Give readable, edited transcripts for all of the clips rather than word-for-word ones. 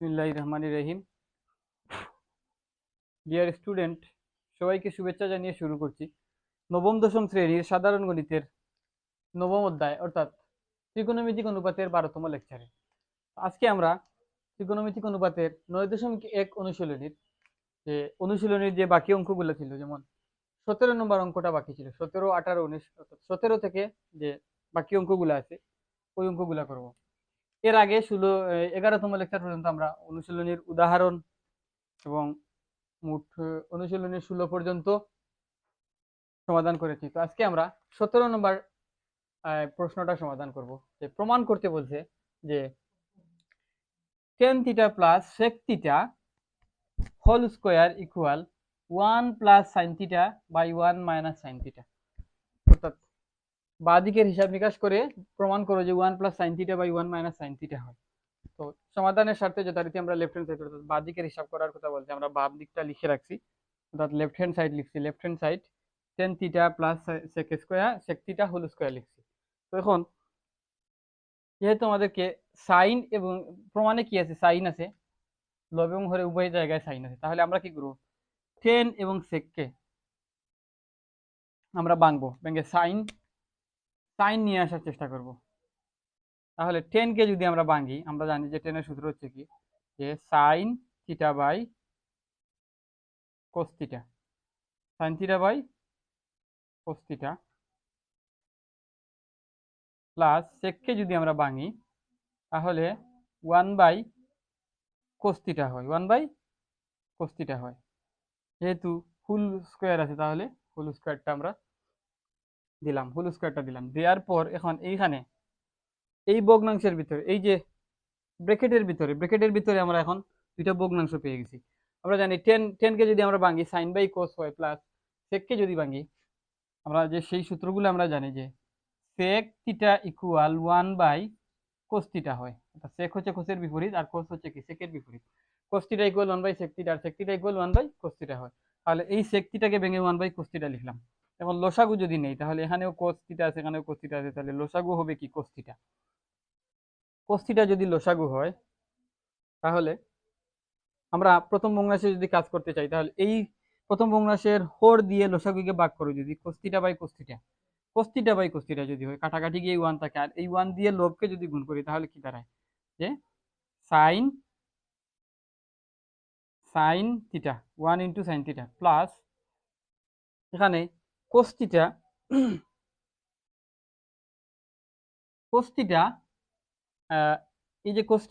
বিসমিল্লাহির রহমানির রহিম। Dear student, সবাইকে শুভেচ্ছা জানিয়ে শুরু করছি নবম দশম শ্রেণীর সাধারণ গণিতের নবম অধ্যায় অর্থাৎ ত্রিকোণমিতিক অনুপাতের 12তম লেকচারে। আজকে আমরা ত্রিকোণমিতিক অনুপাতের 9.1 অনুশীলনীর যে বাকি অঙ্কগুলো ছিল, যেমন 17 নম্বর অঙ্কটা বাকি ছিল, 17, 18, 19 অর্থাৎ 17 থেকে যে বাকি অঙ্কগুলো আছে ওই অঙ্কগুলো করব। এর আগে 11তম লেকচার পর্যন্ত আমরা অনুশীলনীর উদাহরণ এবং মোট অনুশীলনী 16 পর্যন্ত সমাধান করেছি। তো আজকে আমরা 17 নম্বর প্রশ্নটা সমাধান করব। যে প্রমাণ করতে বলছে যে tan theta plus sec theta whole square equal 1 plus sin theta by 1 minus sin theta. অর্থাৎ বাঁ দিকের হিসাব নিকাশ করে প্রমাণ করো যে 1 plus sin theta by 1 minus sin theta হয়। তো সমাধানের স্বার্থে যথারীতি আমরা লেফট হ্যান্ড সাইড অর্থাৎ বাঁ দিকের হিসাব করার কথা বলছি, আমরা বাম দিকটা লিখে রাখছি অর্থাৎ লেফট হ্যান্ড সাইড লিখছি। Left hand side tan theta plus sec square sec theta whole square লিখছি। তো এখন যেহেতু আমাদেরকে সাইন এবং প্রমাণে কি আছে, সাইন আছে, লব এবং হরে উভয় জায়গায় সাইন আছে, তাহলে আমরা কি করব, টেন এবং সেককে আমরা ভাঙবো, ভেঙে সাইন সাইন নিয়ে আসার চেষ্টা করব। তাহলে টেনকে যদি আমরা ভাঙি, আমরা জানি যে টেনের সূত্র হচ্ছে কি, যে sine theta by cos theta, sine theta by cos theta plus সেককে যদি আমরা ভাঙি তাহলে 1 বাই কোস থিটা হয়, 1 বাই কোস থিটা হয়। যেহেতু ফুল স্কোয়ার আছে তাহলে ফুল স্কোয়ারটা আমরা দিলাম, হোল স্কয়ারটা দিলাম। দেওয়ার পর এখন এইখানে এই ভগ্নাংশের ভিতরে, এই যে ব্র্যাকেটের ভিতরে আমরা এখন দুইটা ভগ্নাংশ পেয়ে গেছি। আমরা জানি টেনকে যদি আমরা ভাঙি সাইন বাই কোস হয়, প্লাস সেককে যদি ভাঙি আমরা যে সেই সূত্রগুলো আমরা জানি যে sec theta equal 1 by cos theta হয়। অর্থাৎ সেক হচ্ছে কোসের বিপরীত আর কোস হচ্ছে কি সেকের বিপরীত। Cos theta equal 1 by sec theta আর sec theta equal 1 by cos theta হয়। তাহলে এই সেক থিটাকে ভেঙে 1 বাই কোস থিটা লিখলাম। এখন লসাগু যদি নেই তাহলে এখানেও কোস থিটা আছে, এখানেও কোস থিটা আছে, তাহলে লসাগু হবে কি কোস থিটা। কোস থিটা যদি লসাগু হয় তাহলে আমরা প্রথম ভগ্নাংশে যদি কাজ করতে চাই তাহলে এই প্রথম ভগ্নাংশের হর দিয়ে লসাগুকে ভাগ করে যদি cos theta by cos theta, cos theta by cos theta যদি হয়, কাটাকাটি গিয়ে 1 থাকে, আর এই 1 দিয়ে লবকে যদি গুণ করি তাহলে কি দাঁড়ায়, যে sine sine theta 1 into sine theta plus এখানে কোস থিটা কোস থিটা এই যে কোস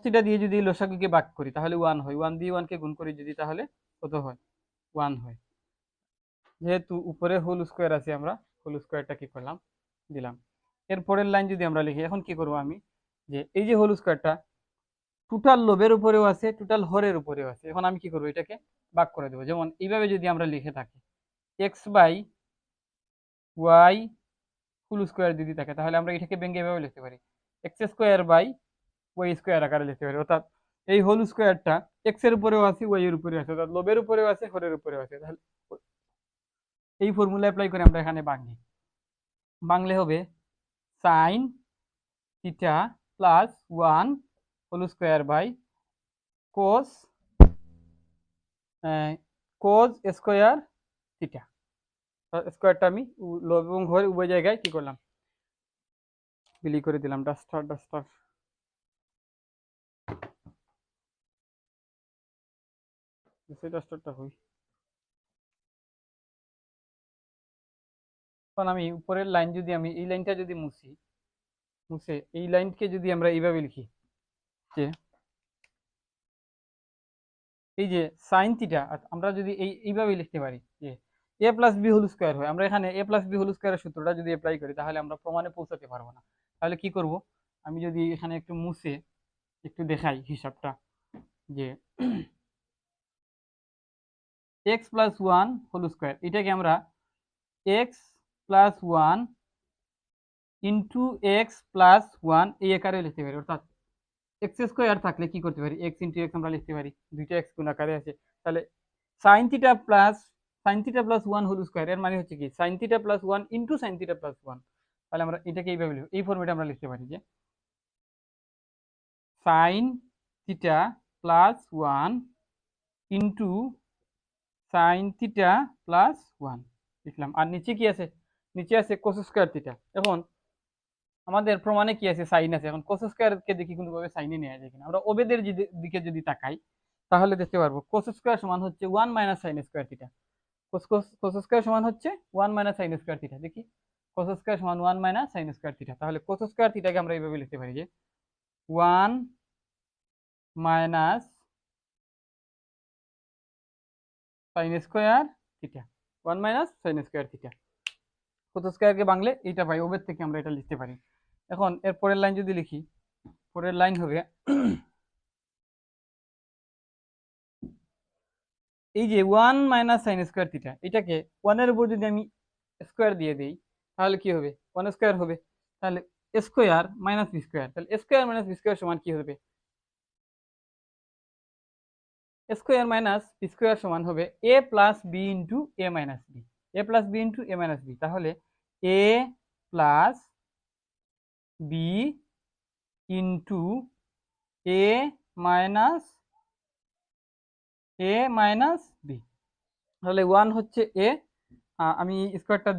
থিটা দিয়ে যদি লসাগুকে ভাগ করি তাহলে 1 হয়, 1 দিয়ে 1 কে গুণ করি যদি তাহলে কত হয়, 1 হয়। যেহেতু উপরে হোল স্কোয়ার আছে আমরা হোল স্কোয়ারটা কি করলাম, দিলাম। এরপরের লাইন যদি আমরা লিখি, এখন কি করব আমি, যে এই যে হোল স্কোয়ারটা টোটাল লবের উপরেও আছে, টোটাল হরের উপরেও আছে, এখন আমি কি করবো, এটাকে ভাগ করে দেবো। যেমন এইভাবে যদি আমরা লিখে থাকি x by y full square যদি থাকে তাহলে আমরা এটাকে ভেঙে এভাবে লিখতে পারি x square by y square আকারে লিখতে পারি। অর্থাৎ এই হোল স্কোয়ারটা এক্স এর উপরেও আছে, ওয়াই এর উপরেও আছে, অর্থাৎ লবের উপরেও আছে, হরের উপরেও আছে। তাহলে এই ফর্মুলা অ্যাপ্লাই করে আমরা এখানে ভাঙি, বাংলে হবে sine theta plus 1 whole square by cos cos square theta. স্কোয়ারটা আমি লব এবং হর উভয় জায়গায় কি করলাম, বিলি করে দিলাম, ডাস্টার ডাস্টারটা হই। এখন আমি উপরের লাইন যদি আমি এই লাইনটা যদি মুছে এই লাইনকে যদি আমরা এইভাবে লিখি, যে এই যে সাইন থিটা আমরা যদি এইভাবে লিখতে পারি যে এ প্লাস বি হোল স্কোয়ার হয়, আমরা এখানে এ প্লাস বি হোল স্কোয়ারের সূত্রটা যদি অ্যাপ্লাই করি তাহলে আমরা প্রমাণে পৌঁছাতে পারবো না। তাহলে কি করব, আমি যদি এখানে একটু মুছে একটু দেখাই হিসাবটা, যে এক্স প্লাস 1 হোল স্কোয়ার এটাকে আমরা x plus 1 into x plus 1 এই আকারে লিখতে পারি। অর্থাৎ এক্স স্কোয়ার থাকলে কি করতে পারি, এক্স ইন্টু এক্স আমরা লিখতে পারি, দুইটা এক্স গুণ আকারে আছে। তাহলে sine theta plus 1 whole square এর মানে হচ্ছে কি sine theta plus 1 into sine theta plus 1। তাহলে আমরা এটাকে এইভাবে লিখব, এই ফর্মেটে আমরা লিখতে পারি যে sine theta plus 1 into sine theta plus 1 লিখলাম। আর নিচে কি আছে? নিচে আছে কোস স্কোয়ার থিটা। এখন আমাদের প্রমাণে কি আছে? সাইন আছে। এখন কোস স্কোয়ারকে দেখি কোনোভাবে সাইনে নেওয়া যায় কিনা। আমরা ওবেদের দিকে যদি তাকাই তাহলে দেখতে পারবো কোস স্কোয়ার সমান হচ্ছে 1 minus sine square theta. Cos square সমান হচ্ছে 1 মাইনাস সাইন স্কোয়ার থিটা। দেখি কোস স্কোয়ার সমান 1 মাইনাস সাইন স্কোয়ার থিটা। তাহলে কোস স্কোয়ার থিটাকে আমরা এইভাবে লিখতে পারি যে 1 minus sine square theta, 1 minus sine square theta. Cos স্কোয়ারকে বাংলে এইটা পাই, ওবের থেকে আমরা এটা লিখতে পারি। এখন এর পরের লাইন যদি লিখি, পরের লাইন হবে এই যে 1 মাইনাস সাইন স্কোয়ার থিটা, এটাকে 1 এর উপর যদি আমি স্কোয়ার দিয়ে দেই তাহলে কি হবে? 1 স্কোয়ার হবে। তাহলে স্কোয়ার মাইনাস বি স্কোয়ার, তাহলে স্কোয়ার মাইনাস বি স্কোয়ার সমান কি হবে? স্কোয়ার মাইনাস বি স্কোয়ার সমান হবে এ plus b into a minus B, A plus b into a minus b. তাহলে এ plus b into a minus b. তাহলে 1 হচ্ছে এ, আমি স্কোয়ারটা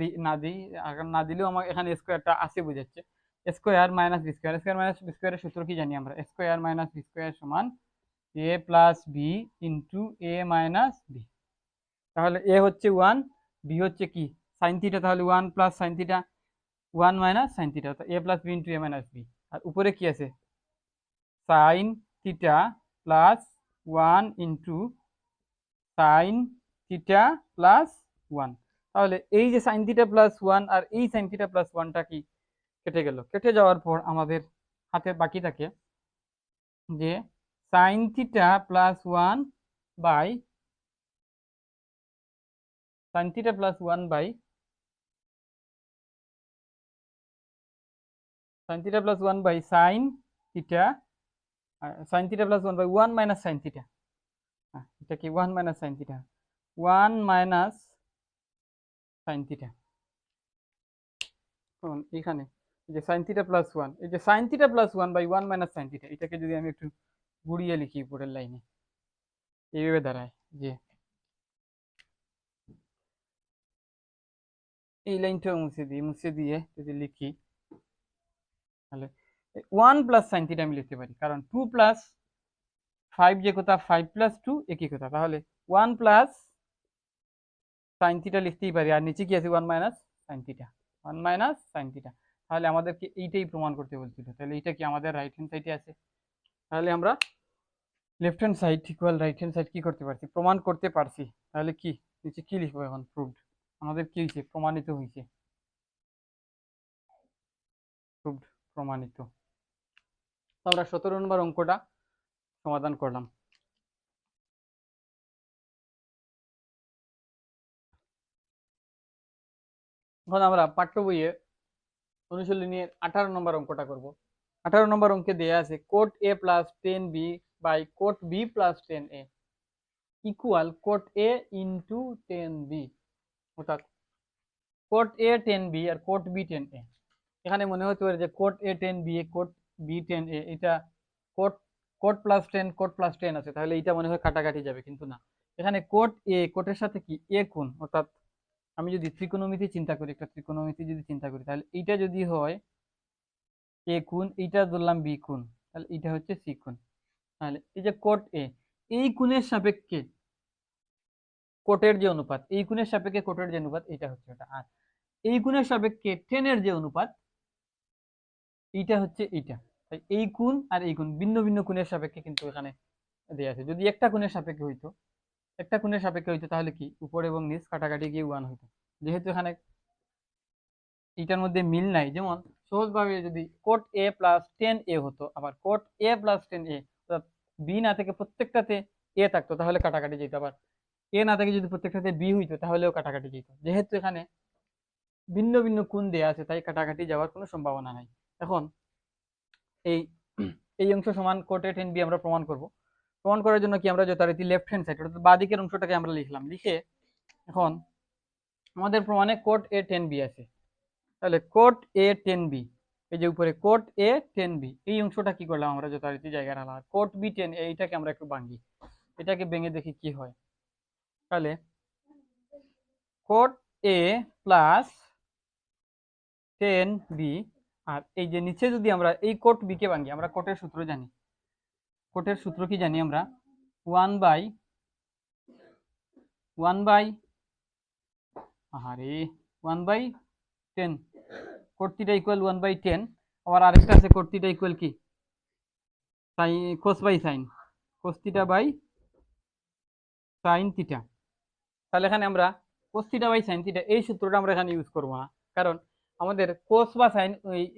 না দিলেও আমার এখানে স্কোয়ারটা আছে বোঝাচ্ছে। Square minus b square, square minus b স্কোয়ারের সূত্র কি জানি আমরা? স্কোয়ার মাইনাস বি স্কোয়ার সমান a plus b into a minus b. তাহলে এ হচ্ছে 1, বি হচ্ছে কি? Sine theta. তাহলে 1 plus sine theta, 1 minus sine theta, a plus b into a minus b. আর উপরে কি আছে? Sine theta plus 1 into sine theta plus 1। তাহলে এই যে সাইন থিটা প্লাস 1 আর এই সাইন থিটা প্লাস 1টা কি কেটে গেল। কেটে যাওয়ার পর আমাদের হাতে বাকি থাকে যে sine theta plus 1 by sine theta plus 1 by sine theta plus 1 by sine theta, sine theta plus 1 by 1 minus sine theta. এটা কি 1 minus sine theta, 1 minus sine theta. এখানে যে সাইন থিটা প্লাস 1, এই যে sine theta plus 1 by 1 minus sine theta, এটাকে যদি আমি একটু ঘুরিয়ে লিখি উপরের লাইনে, এইভাবে দাঁড়ায় যে এই লাইনটা মুছে দিয়ে যদি লিখি তাহলে 1 প্লাস সাইন থিটা আমি লিখতে পারি, কারণ 2 প্লাস 5 যে কথা, 5 প্লাস 2 একই কথা। তাহলে 1 প্লাস সাইন থিটা লিখতেই পারি, আর নিচে কি আছে? 1 minus sine theta, 1 minus sine theta. তাহলে আমাদেরকে এইটাই প্রমাণ করতে বলছিল। তাহলে এইটা কি আমাদের রাইট হ্যান্ড সাইডে আছে। তাহলে আমরা left hand side equal right hand side কি করতে পারছি? প্রমাণ করতে পারছি। তাহলে কি নিচে কি লিখবো এখন? প্রুভড। আমাদের কি হয়েছে? প্রমাণিত হয়েছে। প্রুভড, প্রমাণিত। তো আমরা 17 নম্বর অঙ্কটা সমাধান করলাম। এখন আমরা পাঠ্য বইয়ে অনুশীলনীর 18 নম্বর অঙ্কটা করব। 18 নম্বর অঙ্কে দেয়া আছে cot a plus 10b by cot b plus 10a equal cot a into 10b, অর্থাৎ কোট এ 10b আর কোট বি 10a। এখানে মনে হতে পারে যে coat a 10b coat b 10a, এটা cot cot plus 10 cot plus 10 আছে, তাহলে এটা মনে হয় কাটাকাটি যাবে, কিন্তু না। এখানে কোট এ, কোটের সাথে কি এ কোণ, অর্থাৎ আমি যদি ত্রিকোণমিতি চিন্তা করি, একটা ত্রিকোণমিতি যদি চিন্তা করি, তাহলে এইটা যদি হয় এ কোণ, এইটা ধরলাম বি কোণ, তাহলে এইটা হচ্ছে সি কোণ। তাহলে এই যে কোট এ, এই কোণের সাপেক্ষে কোটের যে অনুপাত, এই কোণের সাপেক্ষে কোটের যে অনুপাত, এটা হচ্ছে এটা। আর এই কোণের সাপেক্ষে 10 এর যে অনুপাত, এইটা হচ্ছে এইটা। তাই এই কোণ আর এই কোণ ভিন্ন ভিন্ন কোণের সাপেক্ষে কিন্তু এখানে দেয়া আছে। যদি একটা কোণের সাপেক্ষে হইতো, তাহলে কি উপর এবং নিচ কাটাকাটি গিয়ে 1 হইতো। যেহেতু এখানে এইটার মধ্যে মিল নাই, যেমন সহজভাবে যদি কোট এ প্লাস 10a হতো, আবার কোট এ প্লাস 10a, অর্থাৎ বি না থেকে প্রত্যেকটাতে এ থাকতো, তাহলে কাটাকাটি যেত। আবার এ না থেকে যদি প্রত্যেকটাতে বি হইতো, তাহলেও কাটাকাটি যেত। যেহেতু এখানে ভিন্ন ভিন্ন কোণ দেয়া আছে, তাই কাটাকাটি যাওয়ার কোনো সম্ভাবনা নাই। এখন এই এই অংশ সমান কোট এ 10b আমরা প্রমাণ করব। প্রমাণ করার জন্য কি আমরা যথারীতি লেফট হ্যান্ড সাইড, অর্থাৎ বাঁ দিকের অংশটাকে আমরা লিখলাম। লিখে এখন আমাদের প্রমাণে কোট এ 10b আছে, তাহলে কোট এ 10b এই যে উপরে কোট এ টেন বি, এই অংশটা কি করলাম আমরা যথারীতি জায়গায় রাখলাম। কোট বি টেন এ, এইটাকে আমরা একটু ভাঙি, এটাকে ভেঙে দেখি কি হয়। তাহলে coat a plus ten B, আর এই যে নিচে যদি আমরা এই কোট বি কে ভাঙি, আমরা কোটের সূত্র জানি। কোটের সূত্র কি জানি আমরা? ওয়ান বাই আহারে 1/10, কোট থিটা ইকুয়াল 1/10। আবার আরেকটা আছে কোট থিটা ইকুয়াল কি cos by sine, cos theta by sine theta. তাহলে এখানে আমরা cos theta by sine theta এই সূত্রটা আমরা এখানে ইউজ করবো না, কারণ আমাদের কোস বা সাইন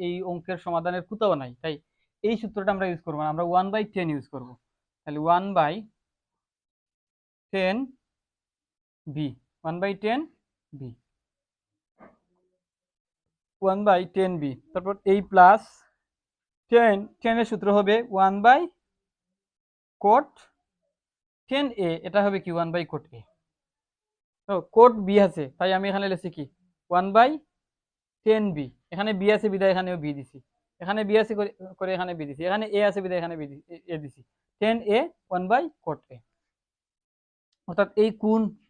এই অঙ্কের সমাধানের কোথাও নাই, তাই এই সূত্রটা আমরা ইউজ করবো না, আমরা 1/10 ইউজ করবো। তাহলে 1/10 বি, 1/10 বি, 1/10 বি, তারপর এই প্লাস 10 এর সূত্র হবে 1/কোট 10 এ, এটা হবে কি 1/কোট এ। তো কোট বি আছে, তাই আমি এখানে লিখছি কি 1/10 বি, এখানে বি আছে বিদায় এখানেও বি দিছি, এখানে বি আছে করে এখানে বি দিছি, এখানে এ আছে বিদায় এখানে বি এ দিছি, 10 এ 1/কোট এ। অর্থাৎ এই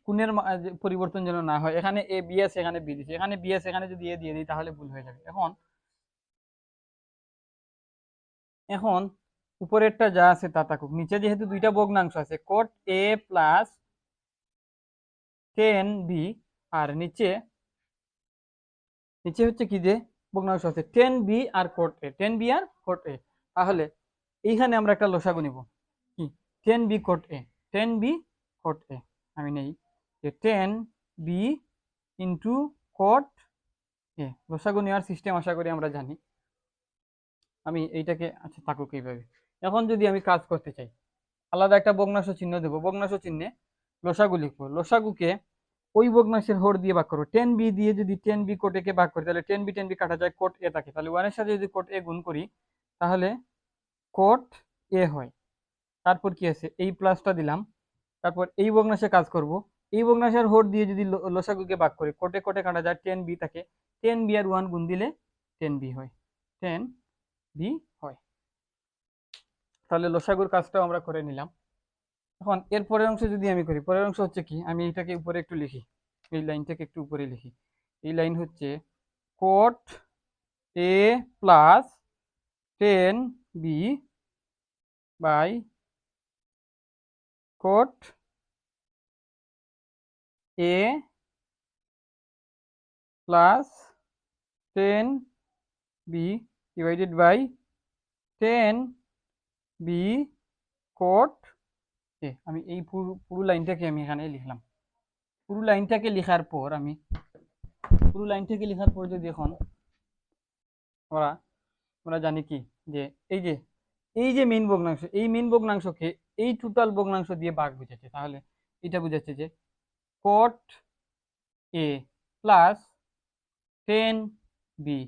কোণের পরিবর্তন যেন না হয়, এখানে এ বি আছে এখানে বি দিছি, এখানে বি আছে এখানে যদি এ দিয়ে দিই তাহলে ভুল হয়ে যাবে। এখন উপরেরটা যা আছে তা থাকুক, নিচে যেহেতু দুইটা ভগ্নাংশ আছে কোট এ প্লাস 10 বি, আর নিচে হচ্ছে কি যে ভগ্নাংশ আছে 10 বি আর কোট এ, 10 বি আর কোট এ। তাহলে এইখানে আমরা একটা লসাগু নিব কি 10 b cot A, 10 b cot a. আমি নেই যে 10 বি ইন্টু কোট এ, লসাগু নেওয়ার সিস্টেম আশা করি আমরা জানি। আমি এইটাকে আচ্ছা থাকুক এইভাবে। এখন যদি আমি কাজ করতে চাই, আলাদা একটা ভগ্নাংশ চিহ্ন দেবো, ভগ্নাংশ চিহ্নে লসাগু লিখবো, লসাগুকে ওই ভগ্নাংশের হর দিয়ে ভাগ করবো। 10 বি দিয়ে যদি 10 বি কোট এ কে ভাগ করি তাহলে 10 বি কাটা যায়, কোট এ থাকে, তাহলে 1 এর সাথে যদি কোট এ গুণ করি তাহলে কোট এ হয়। তারপর কি আছে, এই প্লাসটা দিলাম, তারপর এই ভগ্নাংশে কাজ করব, এই ভগ্নাংশের হর দিয়ে যদি লসাগুকে ভাগ করি, কোটে কোটে কাটা যায়, 10 বি থাকে, 10 বি আর 1 গুণ দিলে 10 বি হয়, 10 বি হয়। তাহলে লসাগুর কাজটাও আমরা করে নিলাম। এখন এর পরের অংশ যদি আমি করি, পরের অংশ হচ্ছে কি, আমি এটাকে উপরে একটু লিখি, এই লাইনটাকে একটু উপরে লিখি। এই লাইন হচ্ছে cot a plus 10 b by cot a plus 10 b divided by 10 b cot a. আমি এই পুরো লাইনটাকে আমি এখানে লিখলাম। পুরো লাইনটাকে লেখার পর যদি এখন আমরা জানি কি যে এই যে মেইন ভগ্নাংশ, এই মেইন ভগ্নাংশকে এই টোটাল ভগ্নাংশ দিয়ে ভাগ বুঝাচ্ছে, তাহলে এটা বুঝাচ্ছে যে কোট এ প্লাস 10 বি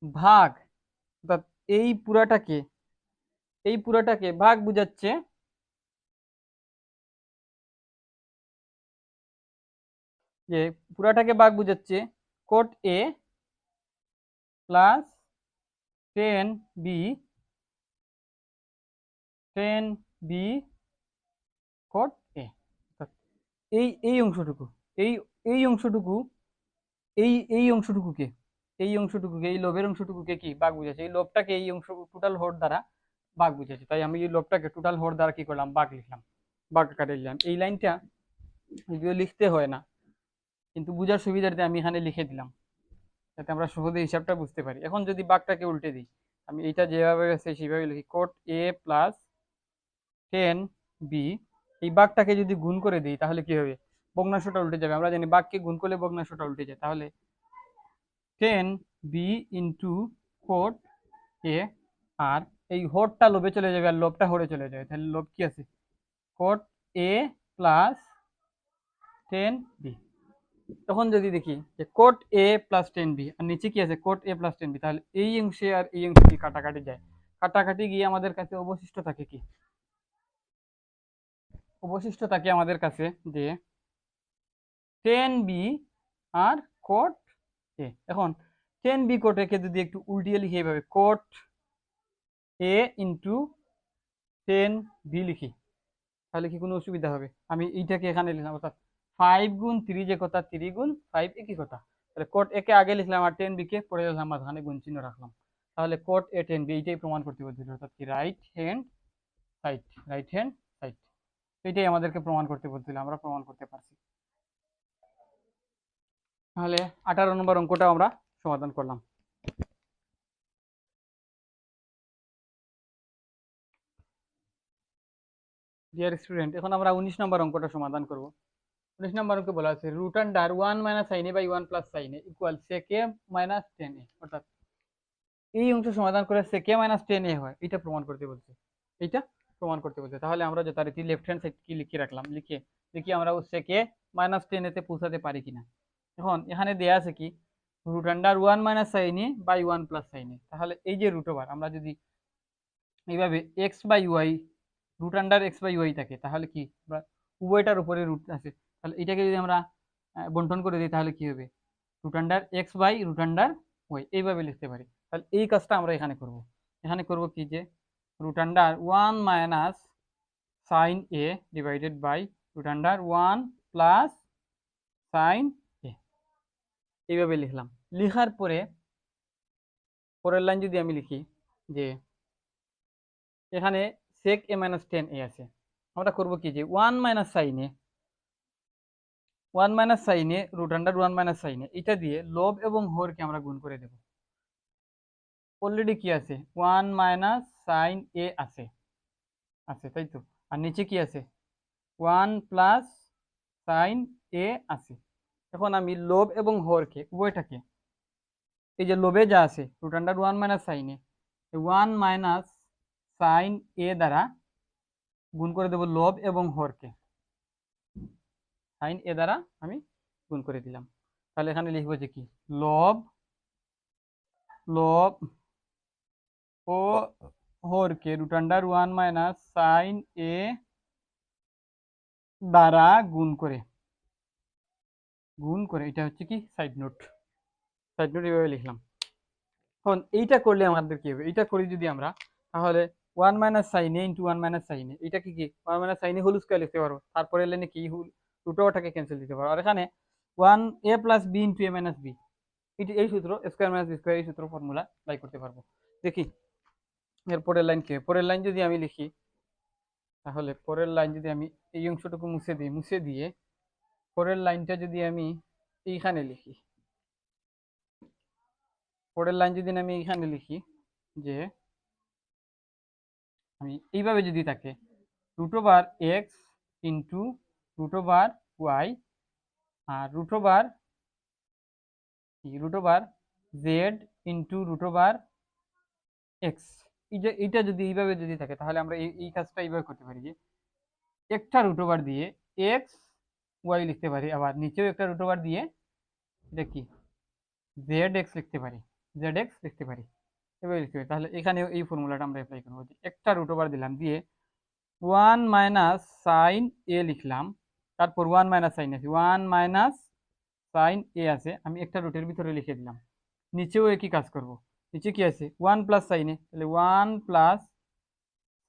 ভাগ, অর্থাৎ এই পুরাটাকে ভাগ বুঝাচ্ছে যে পুরাটাকে ভাগ বুঝাচ্ছে coat a plus 10 b cot এ। এই অংশটুকু, এই এই অংশটুকু এই অংশটুকুকে এই লোভের অংশটুকুকে কি ভাগ বুঝাচ্ছে, এই লোভটাকে এই অংশ টোটাল হোর দ্বারা ভাগ বুঝাচ্ছে, তাই আমি এই লোভটাকে টোটাল হোর দ্বারা কি করলাম, ভাগ লিখলাম, ভাগ আকারে লিখলাম। এই লাইনটা যদিও লিখতে হয় না, কিন্তু বুঝার সুবিধার্থে আমি এখানে লিখে দিলাম যাতে আমরা সহজে হিসাবটা বুঝতে পারি। এখন যদি ভাগটাকে উল্টে দিই, আমি এইটা যেভাবে আছে সেইভাবে লিখি, কোট এ প্লাস 10 বি, এই ভাগটাকে যদি গুণ করে দিই তাহলে কি হবে, ভগ্নাংশটা উল্টে যাবে। আমরা জানি ভাগকে গুণ করলে ভগ্নাংশটা উল্টে যায়, তাহলে 10 বি ইন্টু কোট এ, আর এই হরটা লোভে চলে যাবে আর লোভটা হরে চলে যাবে, তাহলে লোভ কি আছে, কোট এ প্লাস 10 বি। তখন যদি দেখি যে কোট এ প্লাস 10 বি আর নিচে কি আছে কোট এ প্লাস 10 বি, তাহলে এই অংশে আর এই অংশে কি কাটাকাটি যায়, কাটাকাটি গিয়ে আমাদের কাছে অবশিষ্ট থাকে কি, অবশিষ্ট থাকে আমাদের কাছে যে 10 বি আর কোট এ। এখন টেন বি কোট একে যদি একটু উল্টিয়ে লিখি এইভাবে coat a into ten B লিখি, তাহলে কি কোনো অসুবিধা হবে? আমি এইটাকে এখানে লিখলাম, অর্থাৎ 5 গুণ 3 যে কথা, 3 গুণ 5 একই কথা। তাহলে কোট একে আগে লিখলাম আর টেন বি কে পরে লিখলাম, মাঝখানে গুণ চিহ্ন রাখলাম। তাহলে কোট এ টেন বি এইটাই প্রমাণ করতে বলছিল, অর্থাৎ কি right hand side, right hand side, এইটাই আমাদেরকে প্রমাণ করতে বলছিল, আমরা প্রমাণ করতে পারছি। তাহলে 18 নম্বর অঙ্কটা আমরা সমাধান করলাম। ডিয়ার স্টুডেন্ট, এখন আমরা 19 নম্বর অঙ্কটা সমাধান করব। 19 নম্বর অঙ্কে বলা আছে root under 1 minus sine a by 1 plus sine a equal sec a minus 10a, অর্থাৎ এই অংশ সমাধান করে sec a মাইনাস 10a হয়, এটা প্রমাণ করতে বলছে, এইটা প্রমাণ করতে বলছে। তাহলে আমরা যথারীতি লেফট হ্যান্ড সাইড কি লিখে রাখলাম, লিখে দেখি আমরা ও sec a মাইনাস 10a তে পৌঁছাতে পারি কিনা। এখন এখানে দেয়া আছে কি root under 1 minus sine a by 1 plus sine a, তাহলে এই যে রুট ওভার আমরা যদি এইভাবে x by y, root under x by y থাকে, তাহলে কি আমরা উভয়টার উপরে রুট আছে, তাহলে এটাকে যদি আমরা বন্টন করে দিই তাহলে কি হবে root under x by root under y, এইভাবে লিখতে পারি। তাহলে এই কাজটা আমরা এখানে করব, এখানে করব কি যে root under 1 minus sine a divided by root under 1 plus sine a, এইভাবে লিখলাম। লিখার পরে পরের লাইন যদি আমি লিখি যে এখানে sec a মাইনাস 10a আছে, আমরা করব কি যে 1 মাইনাস সাইন এ, 1 মাইনাস সাইন এ রুট আন্ডার 1 মাইনাস সাইন এ, এটা দিয়ে লব এবং হরকে আমরা গুণ করে দেব। অলরেডি কি আছে 1 মাইনাস সাইন এ আছে, আছে তাই তো, আর নিচে কি আছে 1 প্লাস সাইন এ আছে। এখন আমি লব এবং হরকে উভয়টাকে, এই যে লবে যা আছে রুট আন্ডার 1 মাইনাস সাইন এ, 1 মাইনাস সাইন এ দ্বারা গুণ করে দেব লব এবং হরকে, সাইন এ দ্বারা আমি গুণ করে দিলাম। তাহলে এখানে লিখবো যে কি লব লব ও হরকে রুট আন্ডার 1 মাইনাস সাইন এ দ্বারা গুণ করে, এটা হচ্ছে কি সাইড নোট, এভাবে লিখলাম। এখন এইটা করলে আমাদের কি হবে, এইটা করি যদি আমরা, তাহলে 1 মাইনাস সাইন এ ইন্টু 1 মাইনাস সাইন এ, এটা কি 1 মাইনাস সাইন এ হোল স্কয়ার লিখতে পারো, তারপরে লাইনে কি রুট ওভারটাকে ক্যান্সেল দিতে পারো। আর এখানে 1 a plus b into a minus b, এই সূত্র স্কয়ার মাইনাস বি স্কয়ার, এই সূত্র ফর্মুলা অ্যাপ্লাই করতে পারবো। দেখি এর পরের লাইন কি, পরের লাইন যদি আমি লিখি, তাহলে পরের লাইন যদি আমি এই অংশটুকু মুছে দিয়ে পরের লাইনটা যদি আমি এইখানে লিখি, পরের লাইন যদি আমি এইখানে লিখি যে আমি এইভাবে যদি থাকে root over x into root over y আর root over z into root over x, এইটা যদি এইভাবে যদি থাকে, তাহলে আমরা এই কাজটা এইভাবে করতে পারি যে একটা রুট ওভার দিয়ে এক্স ওয়াই লিখতে পারি, আবার নিচেও একটা রুট ওভার দিয়ে এটা কি জেড এক্স লিখতে পারি, এভাবে লিখতে পারি। তাহলে এখানেও এই ফর্মুলাটা আমরা অ্যাপ্লাই করবো যে একটা রুট ওভার দিলাম, দিয়ে 1 মাইনাস সাইন এ লিখলাম, তারপর 1 মাইনাস সাইন আছে, 1 মাইনাস সাইন এ আছে, আমি একটা রুটের ভিতরে লিখে দিলাম। নিচেও একই কাজ করব, নিচে কি আছে 1 প্লাস সাইন এ, তাহলে 1 প্লাস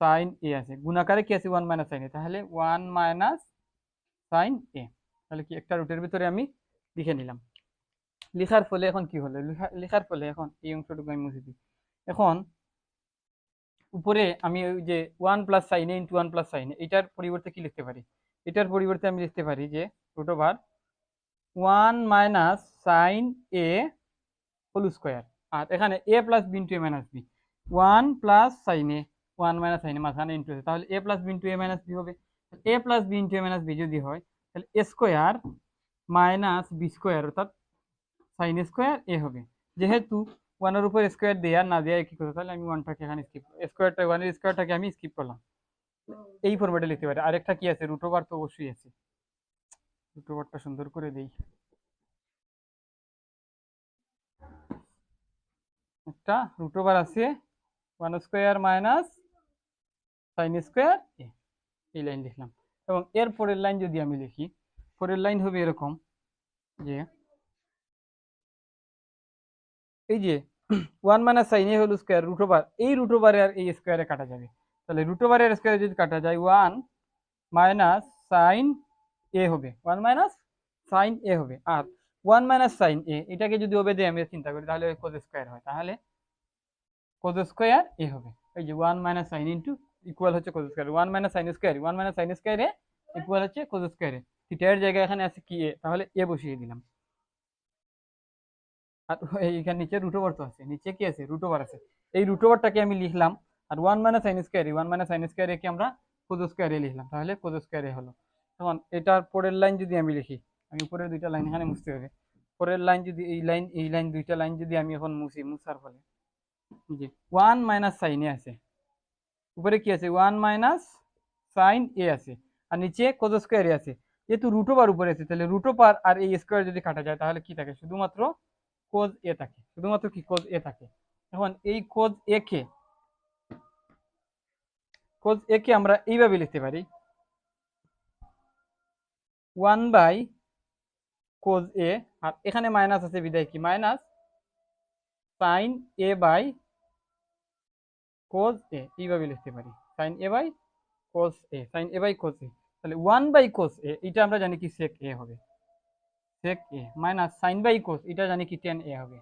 সাইন এ আছে, গুণাকারে কি আছে 1 মাইনাস সাইন এ, তাহলে 1 মাইনাস সাইন এ, তাহলে কি একটা রুটের ভিতরে আমি লিখে নিলাম। লেখার ফলে এখন কি হলো, লেখার ফলে এখন এই অংশটুকু আমি মুছে দিই। এখন উপরে আমি ওই যে 1 প্লাস সাইন এ ইন্টু 1 প্লাস সাইন এ, এটার পরিবর্তে কি লিখতে পারি, এটার পরিবর্তে আমি লিখতে পারি যে রুট ওভার 1 মাইনাস সাইন এ হোল স্কোয়ার, আর এখানে এ plus b into a minus B, 1 plus sine A 1 minus sine এ মাঝখানে ইন্টু আছে, তাহলে এ plus b into a minus B হবে। এ plus b into a minus B যদি হয়, তাহলে এ স্কোয়ার মাইনাস বি স্কোয়ার, অর্থাৎ sign square a হবে। যেহেতু 1 এর উপর স্কোয়ার দেয়া না দেয়া একই কথা, তাহলে আমি 1টাকে এখানে স্কিপ, স্কোয়ারটা 1 এর স্কোয়ারটাকে আমি স্কিপ করলাম, এই ফরম্যাটে লিখতে পারি। আরেকটা কি আছে রুট ওভার, তো অবশ্যই আছে, রুট ওভারটা সুন্দর করে দেই, একটা রুট ওভার আছে 1 স্কোয়ার মাইনাস সাইন স্কোয়ার এ, এই লাইন লিখলাম। এবং এর পরের লাইন যদি আমি লিখি, পরের লাইন হবে এরকম যে এই যে 1 মাইনাস সাইন এ হোল স্কোয়ার রুট ওভার, এই রুট ওভারে আর এই স্কোয়ারে কাটা যাবে, তাহলে রুট ওভারের স্কোয়ারে যদি কাটা যায় 1 মাইনাস সাইন এ হবে, 1 মাইনাস সাইন এ হবে। আর 1 মাইনাস সাইন এ এটাকে যদি ওবে দিয়ে আমি চিন্তা করি তাহলে কোজ স্কোয়ার হয়, তাহলে কোজ স্কোয়ার এ হবে। এই যে 1 মাইনাস সাইন ইন্টু ইকুয়াল হচ্ছে cos square, 1 minus sine square, 1 minus sine square a equal হচ্ছে কোজ স্কোয়ার এ। থিটার জায়গায় এখানে আছে কি এ, তাহলে এ বসিয়ে দিলাম। আর এইখানে নিচে রুট ওভার তো আছে, নিচে কি আছে রুট ওভার আছে, এই রুট ওভারটাকে আমি লিখলাম। আর 1 minus sine square, 1 minus sine square একে আমরা কোজ স্কোয়ার এ লিখলাম, তাহলে কোজ স্কোয়ার এ হলো। এখন এটার পরের লাইন যদি আমি লিখি, আমি উপরের দুইটা লাইন এখানে মুছতে হবে, পরের লাইন যদি এই লাইন দুইটা লাইন যদি আমি এখন মুছি, মুছার ফলে যে 1 মাইনাস সাইন এ আছে, উপরে কি আছে 1 মাইনাস সাইন এ আছে, আর নিচে কোজ স্কোয়ার এ আছে। যেহেতু রুট ওভার উপরে আছে, তাহলে রুট ওভার আর এই স্কোয়ার যদি কাটা যায় তাহলে কি থাকে, শুধুমাত্র কোজ এ থাকে, শুধুমাত্র কি কোজ এ থাকে। এখন এই কোজ এ কে আমরা এইভাবে লিখতে পারি 1 বাই কোজ এ, আর এখানে মাইনাস আছে বিদায় কি মাইনাস সাইন এ বাই কোজ এ, এইভাবে লিখতে পারি সাইন এ বাই কোজ এ, সাইন এ বাই কোজ এ। তাহলে 1 বাই কোজ এ এটা আমরা জানি কি সেক এ হবে, সেক এ মাইনাস সাইন বাই কোজ এটা জানি কি টেন এ হবে,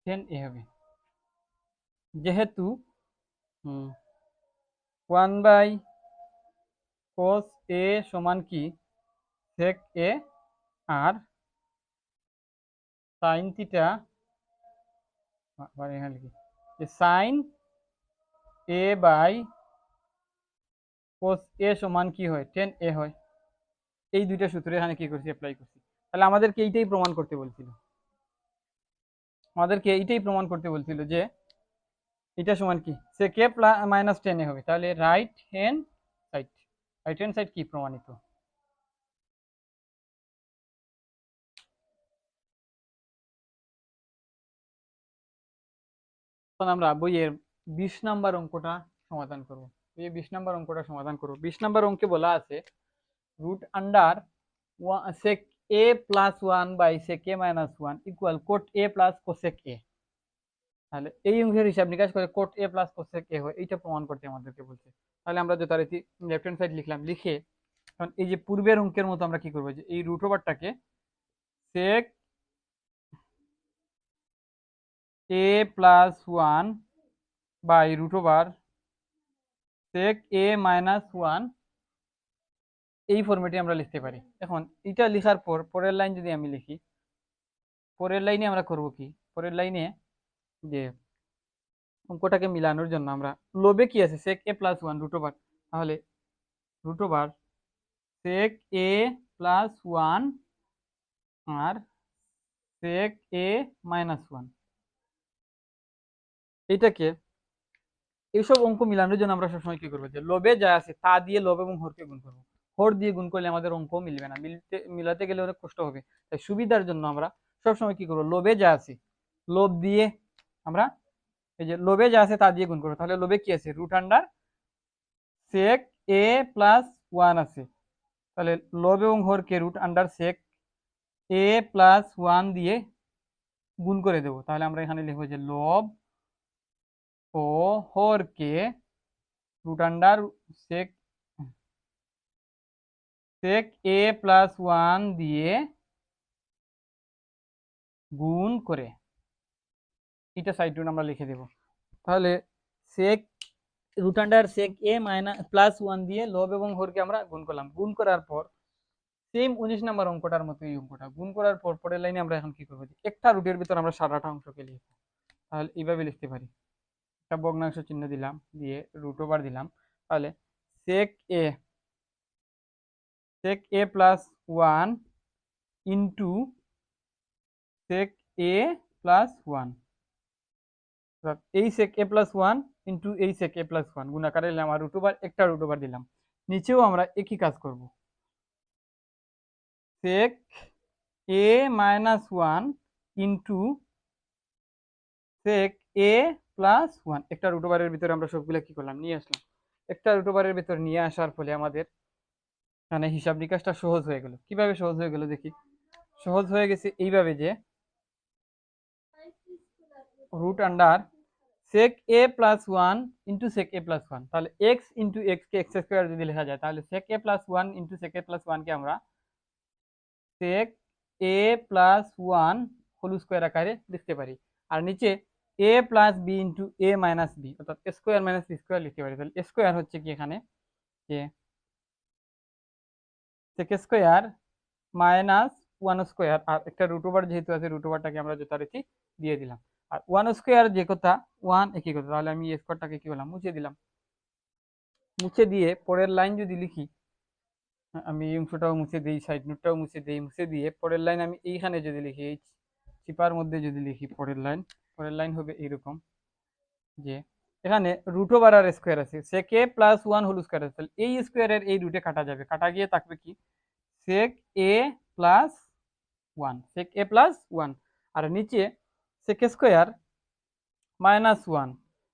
টেন এ হবে। যেহেতু 1 বাই কোস এ সমান কি সেক এ, আর সাইন থিটা এখানে লিখি যে সাইন এ বাই কোস এ সমান কি হয় টেন এ হয়। এই দুইটা সূত্র এখানে কি করছি অ্যাপ্লাই করছি। তাহলে আমাদেরকে এইটাই প্রমাণ করতে বলছিল, যে এটা সমান কি সেক এ প্লাস মাইনাস টেন এ হবে। তাহলে রাইট হ্যান্ড সাইড কি প্রমাণিত। এখন আমরা বইয়ের 20 নাম্বার অঙ্কটা সমাধান করব। বইয়ের 20 নাম্বার অঙ্কটা সমাধান করব। 20 নাম্বার অঙ্কে বলা আছে root under sec a plus 1 by sec a minus 1 equal cot a plus cosec a. তাহলে এই অঙ্কের হিসাব নিকাশ করে cot a plus cosec a হয়, এইটা প্রমাণ করতে আমাদেরকে বলছে। তাহলে আমরা যথারীতি লেফট হ্যান্ড সাইড লিখলাম, লিখে এখন এই যে পূর্বের অঙ্কের মতো আমরা কি করবো, যে এই রুট ওভারটাকে sec a plus 1 by root over sec a minus 1 এই ফরম্যাটে আমরা লিখতে পারি। এখন এটা লেখার পর পরের লাইন যদি আমি লিখি, পরের লাইনে আমরা করব কি, পরের লাইনে যে অঙ্কটাকে মিলানোর জন্য আমরা লবে কি আছে সেক এ প্লাস 1 রুট ওভার, তাহলে root over sec a plus 1 R sec a minus 1, এইটাকে এইসব অঙ্ক মিলানোর জন্য আমরা সবসময় কি করবো, যে লবে যা আছে তা দিয়ে লব এবং হরকে গুণ করবো। হর দিয়ে গুণ করলে আমাদের অঙ্ক মিলবে না, মিলাতে গেলে অনেক কষ্ট হবে। তাই সুবিধার জন্য আমরা সবসময় কি করবো, লবে যা আছে লব দিয়ে আমরা এই যে লবে যা আছে তা দিয়ে গুণ করবো। তাহলে লবে কি আছে root under sec a plus 1 আছে, তাহলে লব এবং হরকে root under sec a plus 1 দিয়ে গুণ করে দেবো। তাহলে আমরা এখানে লিখবো যে লব ও হরকে root under sec sec a plus 1 দিয়ে গুণ করে এটা সাইড রুট আমরা লিখে দেব। তাহলে সেক root under sec a minus plus 1 দিয়ে লব এবং হরকে আমরা গুণ করলাম। গুণ করার পর সেম 19 নম্বর অঙ্কটার মতো এই অঙ্কটা গুণ করার পর পরের লাইনে আমরা এখন কি করবো, একটা রুটের ভিতর আমরা সারাটা অংশকে লিখবো। তাহলে এইভাবে লিখতে পারি, একটা ভগ্নাংশ চিহ্ন দিলাম, দিয়ে রুট ওভার দিলাম। তাহলে সেক a plus 1 into sec a plus 1, এই সেক এ প্লাস 1 ইন্টু এই সেক এ প্লাস 1 গুণাকারে দিলাম, আর রুট ওভার একটা রুট ওভার দিলাম। নিচেও আমরা একই কাজ করব, সেক a minus 1 into sec a plus 1 একটা রুট ওভারের ভিতরে আমরা সবগুলো কি করলাম নিয়ে আসলাম। একটা রুট ওভারের ভিতর নিয়ে আসার ফলে আমাদের মানে হিসাব নিকাশটা সহজ হয়ে গেল। কিভাবে সহজ হয়ে গেল দেখি, সহজ হয়ে গেছে এইভাবে যে root under sec a plus one into sec a plus one, তাহলে এক্স ইন্টু এক্স কে এক্স স্কোয়ার যদি লেখা যায় তাহলে sec a plus one into sec a plus ওয়ানকে আমরা sec a plus one whole square আকারে লিখতে পারি। আর নিচে a plus b into a minus b, অর্থাৎ স্কোয়ার মাইনাস স্কোয়ার লিখতে পারি। তাহলে স্কোয়ার হচ্ছে কি এখানে যে sec square minus one square, আর একটা রুট ওভার যেহেতু আছে রুট ওভারটাকে আমরা যথারীতি দিয়ে দিলাম। আর ওয়ান স্কোয়ার যে কথা ওয়ান একই কথা, তাহলে আমি স্কোয়ারটাকে কি বললাম মুছে দিলাম। মুছে দিয়ে পরের লাইন যদি লিখি, আমি এই অংশটাও মুছে দিই, সাইড নোটটাও মুছে দিই, মুছে দিয়ে পরের লাইন আমি এইখানে যদি লিখি, এই চিপার মধ্যে যদি লিখি পরের লাইন হবে এইরকম যে এখানে রুট ওভার আর স্কোয়ার আছে, sec a plus one whole square আছে, তাহলে এই স্কোয়ারের এই রুটে কাটা যাবে, কাটা গিয়ে থাকবে কি sec a plus one, sec a plus one. আর নিচে sec স্কোয়ার মাইনাস ওয়ান,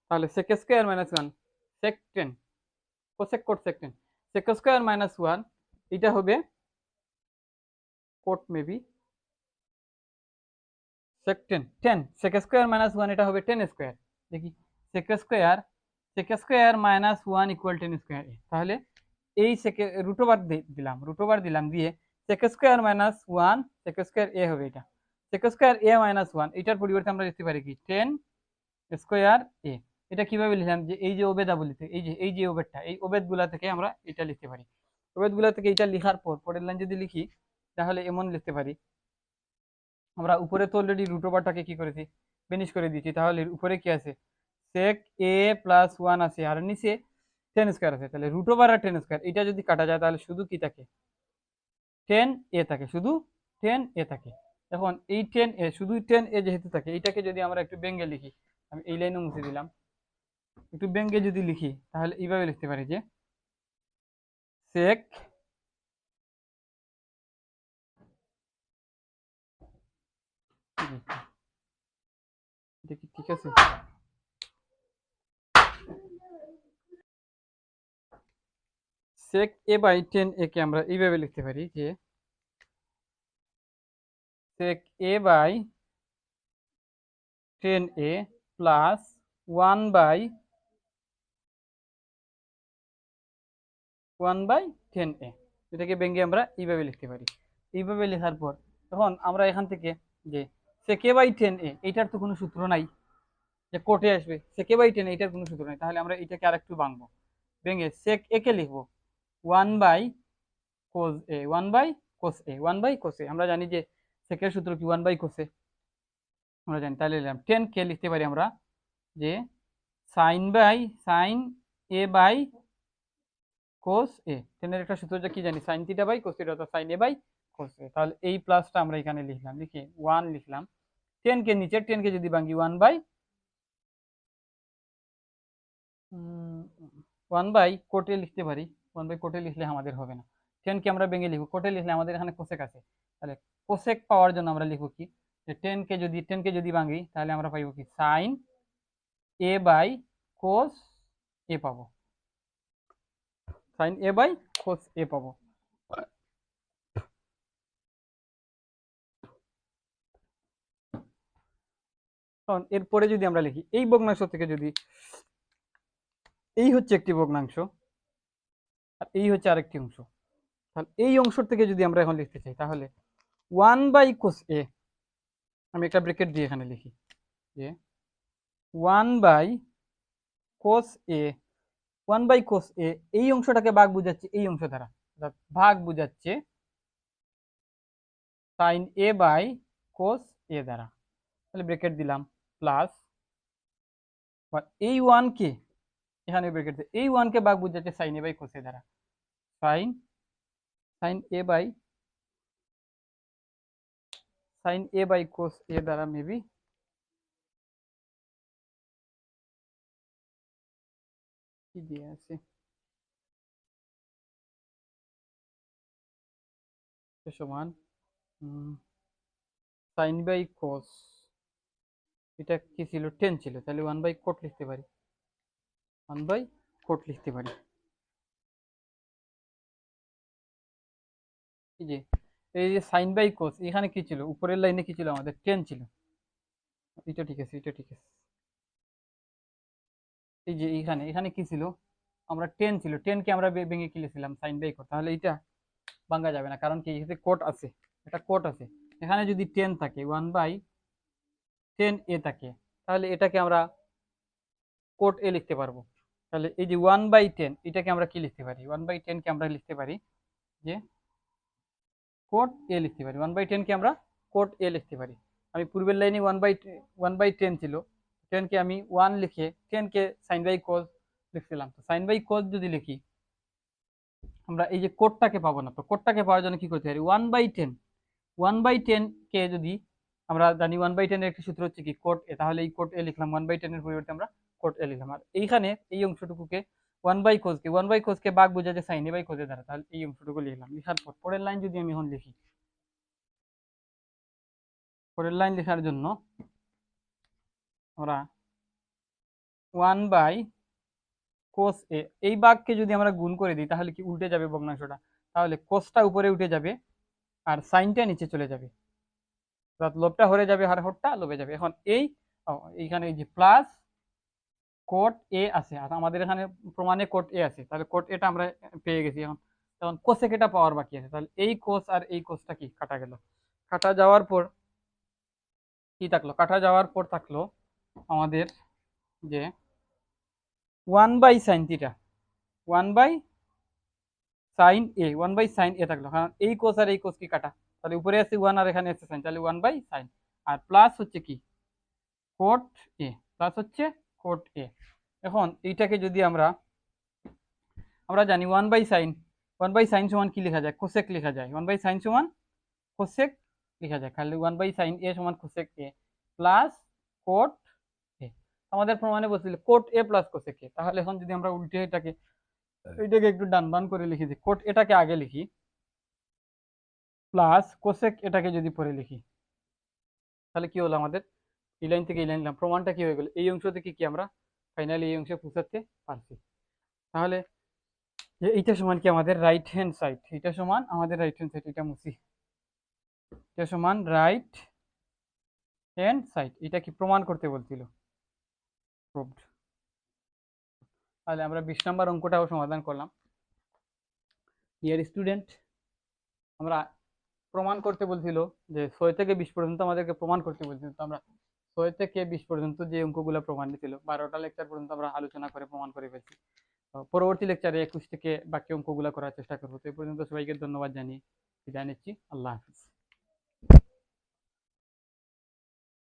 তাহলে sec square minus one sec 10 cosec cot sec 10, sec square minus one এটা হবে cot maybe sec 10 10 sec square minus one এটা হবে 10 square. দেখি sec square minus one equal 10 square, তাহলে এই রুট ওভার দিলাম দিয়ে sec square minus one sec square a হবে, এটা sec স্কোয়ার এ মাইনাস ওয়ান, এটার পরিবর্তে আমরা লিখতে পারি কি 10 স্কোয়ার এ। এটা কিভাবে লিখলাম যে এই যে ওবেদাবলিতে এই যে ওবেদটা, এই ওবেদগুলা থেকে আমরা এটা লিখতে পারি। ওবেদগুলা থেকে এটা লেখার পর পরের লাইন যদি লিখি তাহলে এমন লিখতে পারি, আমরা উপরে তো অলরেডি রুট ওভারটাকে কি করেছি ফিনিশ করে দিয়েছি, তাহলে উপরে কি আছে sec a প্লাস ওয়ান আছে আর নিচে 10 স্কোয়ার আছে, তাহলে রুট ওভার আর 10 স্কোয়ার এটা যদি কাটা যায় তাহলে শুধু কি থাকে 10 a থাকে, শুধু 10 a থাকে। এখন এই 10 a শুধু 10 a যেহেতু থাকে, এইটাকে যদি আমরা একটু ব্যঙ্গে লিখি, আমি এই লাইনে মুছে দিলাম, একটু ব্যঙ্গে যদি লিখি তাহলে এইভাবে লিখতে পারি যে sec এটা কি ঠিক আছে, sec a বাই 10 a কে আমরা এইভাবে লিখতে পারি যে sec a by 10 a plus 1 by 10 a, এটাকে ভেঙে আমরা এইভাবে লিখতে পারি। এইভাবে লেখার পর তখন আমরা এখান থেকে যে sec a বাই 10 a এইটার তো কোনো সূত্র নাই যে কোটে আসবে, sec a বাই 10 এইটার কোনো সূত্র নাই, তাহলে আমরা এটাকে আরেকটু ভাঙবো, ভেঙে sec a কে লিখবো 1 by cos a, 1 by cos a, 1 by cos a, আমরা জানি যে sec এর সূত্র কি 1 বাই cos a আমরা জানি, তাহলে লিখলাম 10 কে লিখতে পারি আমরা যে sin a by cos a, 10 এর একটা সূত্র যে কি জানি sin theta by cos theta, অর্থাৎ sin a by cos a, তাহলে এই প্লাসটা আমরা এখানে লিখলাম, লিখে 1 লিখলাম, 10 কে নিচে 10 কে যদি ভাঙি 1 বাই কোটে লিখতে পারি, 1 বাই কোটে লিখলে আমাদের হবে না, 10 কে আমরা ভেঙে লিখব, কোটে লিখলে আমাদের এখানে কোসেক আছে, তাহলে কোসেক পাওয়ার জন্য আমরা লিখব কি যে 10 কে যদি ভাঙি তাহলে আমরা পাইব কি sin a by cos a পাবো, sin a by cos a পাবো। কারণ এরপরে যদি আমরা লিখি এই ভগ্নাংশ থেকে যদি এই হচ্ছে একটি ভগ্নাংশ আর এই হচ্ছে আরেকটি অংশ, তাহলে এই অংশ থেকে যদি আমরা এখন লিখতে চাই তাহলে 1 বাই cos a, আমি একটা ব্র্যাকেট দিয়ে এখানে লিখি যে 1 by cos a, 1 by cos a এই অংশটাকে ভাগ বুঝাচ্ছে এই অংশ দ্বারা, অর্থাৎ ভাগ বুঝাচ্ছে sin a by cos a দ্বারা, তাহলে ব্র্যাকেট দিলাম প্লাস এই 1 কে এখানে ব্র্যাকেট দিয়ে এই 1 কে ভাগ বুঝাচ্ছে sin a by cos a দ্বারা, sin a by cos a দ্বারা মেবি কি দিয়ে আছে সমান sin বাই cos, এটা কি ছিল 10 ছিল, তাহলে 1 বাই কোট লিখতে পারি, 1 বাই কোট লিখতে পারি। এই যে sin বাই cos এখানে কি ছিল উপরের লাইনে কি ছিল আমাদের 10 ছিল, এটা ঠিক আছে, এটা ঠিক আছে। এই যে এখানে এখানে কি ছিল, আমরা 10 ছিল, 10 কে আমরা ভেঙে কি লিখছিলাম, সাইন বাই কোট। তাহলে এটা ভাঙা যাবে না, কারণ কি এখানে কোট আছে, এটা কোট আছে। এখানে যদি 10 থাকে, 1/10 থাকে, তাহলে এটাকে আমরা কোট এ লিখতে পারবো। তাহলে এই যে 1/10 এটাকে আমরা কি লিখতে পারি, 1/10 কে আমরা লিখতে পারি যে কোট এ লিখতে পারি, 1/10 কে আমরা কোট এ লিখতে পারি। আমি পূর্বের লাইনে 1/10 ছিল, 10 কে আমি 1 লিখে 10 কে সাইন বাই কোস লিখছিলাম। তো সাইন বাই কোস যদি লিখি, আমরা এই যে কোটটাকে পাবো না। তো কোটটাকে পাওয়ার জন্য কি করতে পারি, 1/10, 1/10 কে যদি আমরা জানি 1/10 এর একটি সূত্র হচ্ছে কি কোট এ, তাহলে এই কোট এ লিখলাম, 1/10 এর পরিবর্তে আমরা কোট এ লিখলাম। আর এইখানে এই অংশটুকুকে 1/cos কে ভাগ বোঝা যায় সাইন এ বাই কোস এর দ্বারা, তাহলে এই অংশটুকু লিখলাম। লিখার পর পরের লাইন যদি আমি এখন লিখি, পরের লাইন লেখার জন্য আমরা 1/cos এ এই ভাগকে যদি আমরা গুণ করে দিই, তাহলে কি উল্টে যাবে ভগ্নাংশটা, তাহলে কোসটা উপরে উঠে যাবে আর সাইনটা নিচে চলে যাবে, অর্থাৎ লোভটা হরে যাবে আর হরটা লোভে যাবে। এখন এইখানে এই যে প্লাস কোট এ আছে, আর আমাদের এখানে প্রমাণে কোট এ আছে, তাহলে কোট এটা আমরা পেয়ে গেছি। এখন তখন কোসেক এটা পাওয়ার বাকি আছে, তাহলে এই কোস আর এই কোসটা কি কাটা গেল। কাটা যাওয়ার পর কি থাকলো, কাটা যাওয়ার পর থাকলো আমাদের যে 1/sin থিটা, 1/sin a থাকলো, কারণ এই কোস আর এই কোস কি কাটা, তাহলে উপরে আছে 1 আর এখানে আছে সাইন, তাহলে 1/sin। আর প্লাস হচ্ছে কি কোট এ, প্লাস হচ্ছে কোট এ। এখন এইটাকে যদি আমরা আমরা জানি 1/sin সমান কি লেখা যায়, কোসেক লেখা যায়, 1/sin সমান কোসেক লেখা যায়, খালি 1/sin a সমান cosec a plus cot a. আমাদের প্রমাণে বলছিল cot a plus cosec a. তাহলে এখন যদি আমরা উল্টে এটাকে একটু ডান বান করে লিখি, যে কোট এটাকে আগে লিখি প্লাস কোসেক এটাকে যদি পরে লিখি, তাহলে কি হলো আমাদের এই লাইন থেকে এই লাইন নিলাম, প্রমাণটা কি হয়ে গেল, এই অংশ থেকে কি আমরা ফাইনালি এই অংশে পৌঁছাতে পারছি। তাহলে যে এইটা সমান কি আমাদের রাইট হ্যান্ড সাইড, এটা সমান আমাদের রাইট হ্যান্ড সাইড, এটা মুছি, এটা সমান রাইট হ্যান্ড সাইড, এটা কি প্রমাণ করতে বলছিল, প্রুভড। তাহলে আমরা 20 নম্বর অঙ্কটাও সমাধান করলাম। ডিয়ার স্টুডেন্ট, আমরা প্রমাণ করতে বলছিল যে 6 থেকে 20 পর্যন্ত আমাদেরকে প্রমাণ করতে বলছিল, তো আমরা 6 থেকে 20 পর্যন্ত যে অঙ্কগুলো প্রমাণ ছিল 12টা লেকচার পর্যন্ত আমরা আলোচনা করে প্রমাণ করে ফেলছি। তো পরবর্তী লেকচারে 21 থেকে বাকি অঙ্কগুলো করার চেষ্টা করবো। তো এই পর্যন্ত সবাইকে ধন্যবাদ জানিয়ে বিদায় নিচ্ছি। আল্লাহ হাফিজ।